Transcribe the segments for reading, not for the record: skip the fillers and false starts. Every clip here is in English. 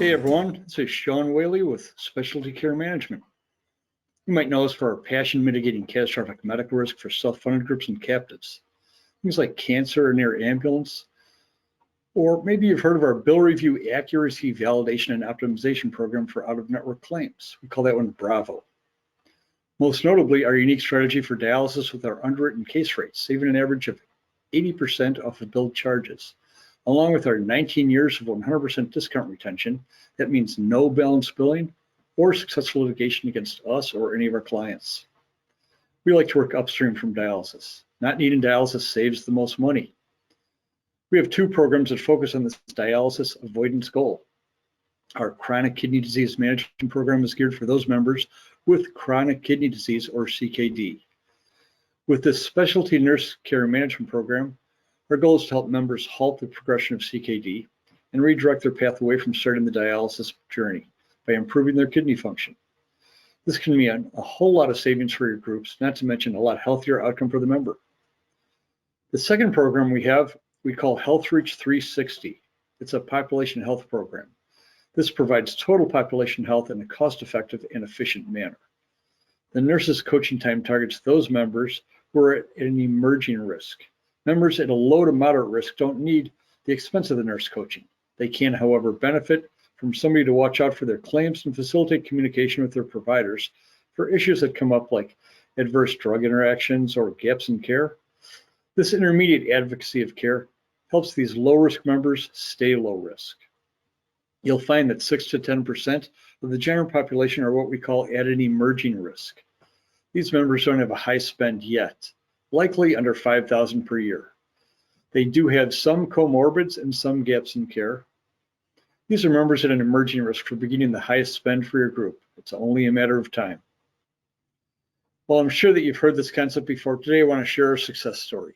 Hey everyone, this is Sean Whaley with Specialty Care Management. You might know us for our passion mitigating catastrophic medical risk for self-funded groups and captives. Things like cancer and air ambulance, or maybe you've heard of our bill review accuracy validation and optimization program for out-of-network claims. We call that one Bravo. Most notably, our unique strategy for dialysis with our underwritten case rates, saving an average of 80% off of billed charges. Along with our 19 years of 100% discount retention, that means no balance billing or successful litigation against us or any of our clients. We like to work upstream from dialysis. Not needing dialysis saves the most money. We have two programs that focus on this dialysis avoidance goal. Our chronic kidney disease management program is geared for those members with chronic kidney disease or CKD. With this specialty nurse care management program, our goal is to help members halt the progression of CKD and redirect their path away from starting the dialysis journey by improving their kidney function. This can mean a whole lot of savings for your groups, not to mention a lot healthier outcome for the member. The second program we call Health Reach 360. It's a population health program. This provides total population health in a cost-effective and efficient manner. The nurses coaching time targets those members who are at an emerging risk. Members at a low to moderate risk don't need the expense of the nurse coaching. They can, however, benefit from somebody to watch out for their claims and facilitate communication with their providers for issues that come up like adverse drug interactions or gaps in care. This intermediate advocacy of care helps these low-risk members stay low risk. You'll find that 6 to 10% of the general population are what we call at an emerging risk. These members don't have a high spend yet, likely under $5,000 per year. They do have some comorbids and some gaps in care. These are members at an emerging risk for beginning the highest spend for your group. It's only a matter of time. Well, I'm sure that you've heard this concept before. Today, I want to share a success story.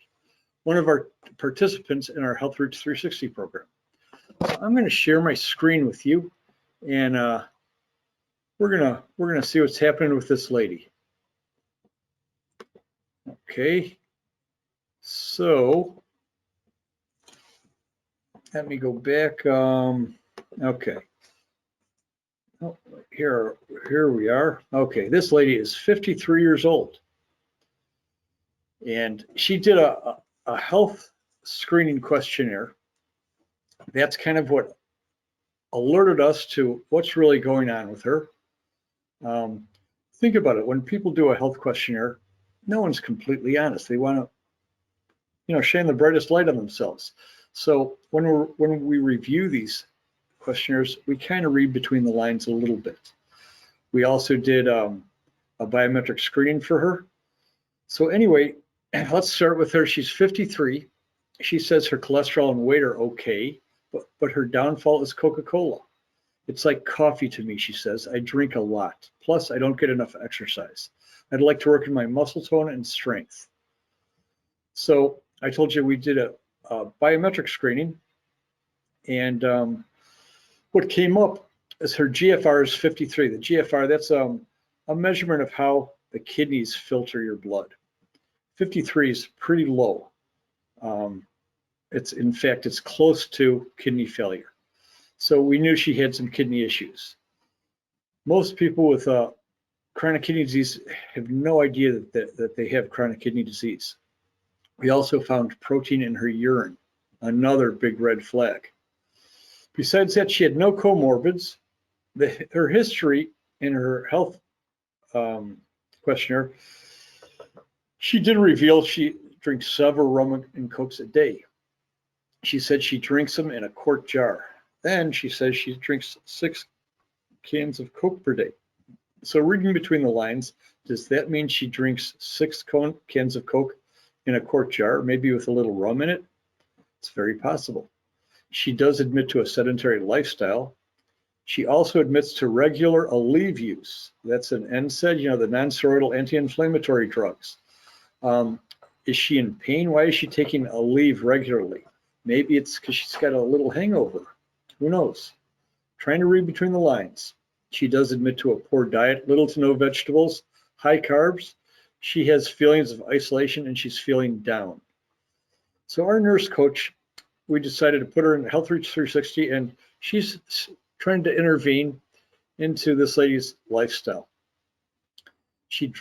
One of our participants in our Health Reach 360 program. I'm going to share my screen with you, and we're gonna see what's happening with this lady. Okay, so let me go back. Okay, oh, here we are. Okay, this lady is 53 years old, and she did a health screening questionnaire. That's kind of what alerted us to what's really going on with her. Think about it. When people do a health questionnaire, no one's completely honest. They want to, shine the brightest light on themselves. So when we review these questionnaires, we kind of read between the lines a little bit. We also did a biometric screening for her. So anyway, let's start with her. She's 53. She says her cholesterol and weight are okay, but her downfall is Coca-Cola. It's like coffee to me, she says. I drink a lot. Plus, I don't get enough exercise. I'd like to work in my muscle tone and strength. So I told you we did a biometric screening, and what came up is her GFR is 53. The GFR, that's a measurement of how the kidneys filter your blood. 53 is pretty low. In fact, it's close to kidney failure. So we knew she had some kidney issues. Most people with chronic kidney disease have no idea that they have chronic kidney disease. We also found protein in her urine, another big red flag. Besides that, she had no comorbids. Her history in her health questionnaire, she did reveal she drinks several rum and cokes a day. She said she drinks them in a quart jar. Then she says she drinks 6 cans of Coke per day. So reading between the lines, does that mean she drinks 6 cans of Coke in a quart jar, maybe with a little rum in it? It's very possible. She does admit to a sedentary lifestyle. She also admits to regular Aleve use. That's an NSAID, the non-steroidal anti-inflammatory drugs. Is she in pain? Why is she taking Aleve regularly? Maybe it's because she's got a little hangover. Who knows? Trying to read between the lines. She does admit to a poor diet, little to no vegetables, high carbs. She has feelings of isolation and she's feeling down. So our nurse coach, we decided to put her in Health Reach 360, and she's trying to intervene into this lady's lifestyle. She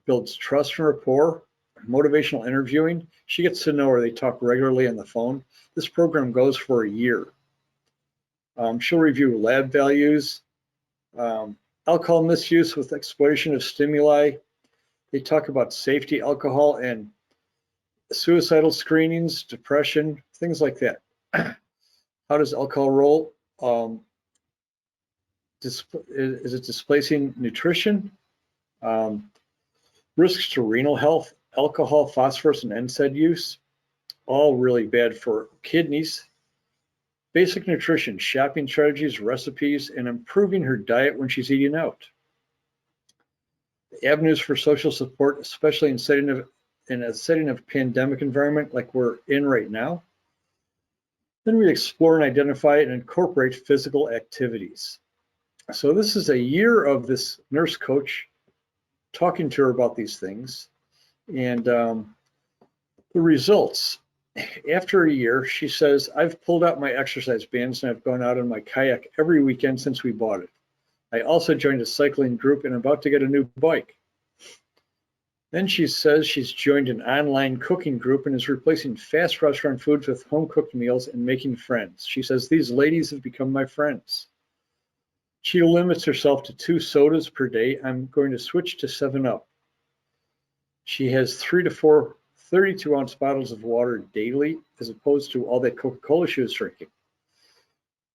builds trust and rapport, motivational interviewing. She gets to know her. They talk regularly on the phone. This program goes for a year. She'll review lab values, alcohol misuse with exploitation of stimuli. They talk about safety, alcohol, and suicidal screenings, depression, things like that. How does alcohol roll? Is it displacing nutrition? Risks to renal health, alcohol, phosphorus, and NSAID use, all really bad for kidneys. Basic nutrition, shopping strategies, recipes, and improving her diet when she's eating out. Avenues for social support, especially in a setting of pandemic environment like we're in right now. Then we explore and identify and incorporate physical activities. So this is a year of this nurse coach talking to her about these things. And the results, after a year, she says, I've pulled out my exercise bands and I've gone out on my kayak every weekend since we bought it. I also joined a cycling group and I'm about to get a new bike. Then she says she's joined an online cooking group and is replacing fast restaurant foods with home-cooked meals and making friends. She says, these ladies have become my friends. She limits herself to 2 sodas per day. I'm going to switch to 7-Up. She has 3 to 4 32-ounce bottles of water daily, as opposed to all that Coca-Cola she was drinking.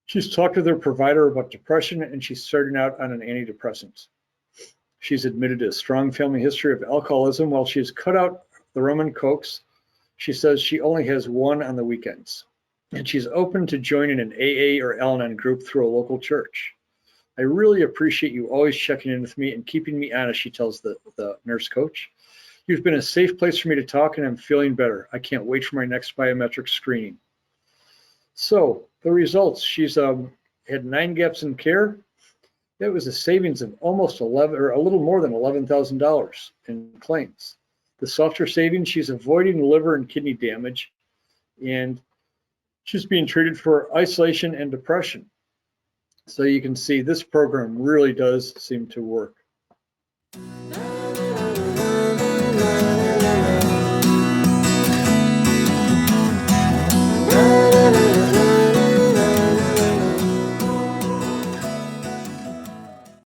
She's talked with her provider about depression, and she's starting out on an antidepressant. She's admitted a strong family history of alcoholism. While she's cut out the rum and cokes, she says she only has 1 on the weekends. And she's open to joining an AA or Al-Anon group through a local church. I really appreciate you always checking in with me and keeping me honest, she tells the nurse coach. You've been a safe place for me to talk, and I'm feeling better. I can't wait for my next biometric screening. So the results, she's had 9 gaps in care. That was a savings of almost a little more than $11,000 in claims. The softer savings, she's avoiding liver and kidney damage, and she's being treated for isolation and depression. So you can see this program really does seem to work.